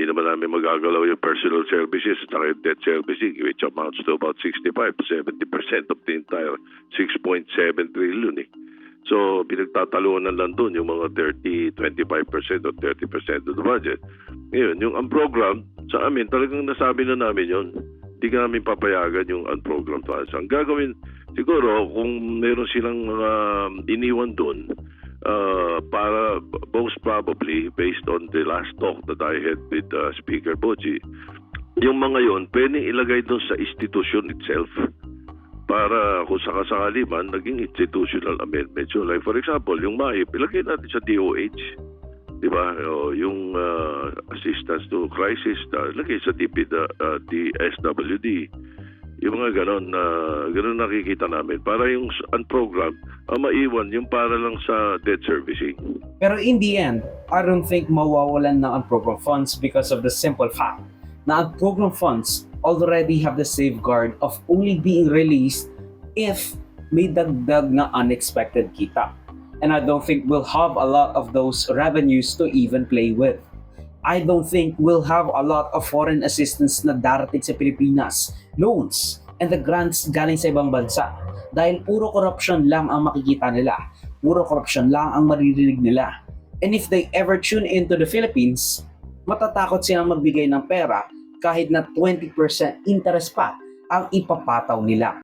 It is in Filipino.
Hindi naman namin magagalaw yung personal services at saka yung debt servicing, which amounts to about 65 to 70% of the entire 6.7 trillion eh. So, pinagtatalunan lang doon yung mga 25% o 30% of the budget. Ngayon, yung unprogrammed, sa amin, talagang nasabi na namin yun. Hindi ka namin papayagan yung unprogrammed funds. Ang gagawin, siguro, kung meron silang mga iniwan doon, para most probably, based on the last talk that I had with Speaker Boji, yung mga yon pwedeng ilagay doon sa institution itself para kung sakasakali man naging institutional amendment. So like for example, yung MAIP, ilagay natin sa DOH. Diba? O, yung assistance to crisis, ilagay sa DSWD. Yung mga ganon nakikita namin. Para yung unprogrammed, maiwan yung para lang sa debt servicing. Pero in the end, I don't think mawawalan ng unprogrammed funds because of the simple fact na unprogrammed funds already have the safeguard of only being released if may dagdag na unexpected kita. And I don't think we'll have a lot of those revenues to even play with. I don't think we'll have a lot of foreign assistance na darating sa Pilipinas, loans, and the grants galing sa ibang bansa. Dahil puro corruption lang ang makikita nila. Puro corruption lang ang maririnig nila. And if they ever tune into the Philippines, matatakot silang magbigay ng pera kahit na 20% interest pa ang ipapataw nila.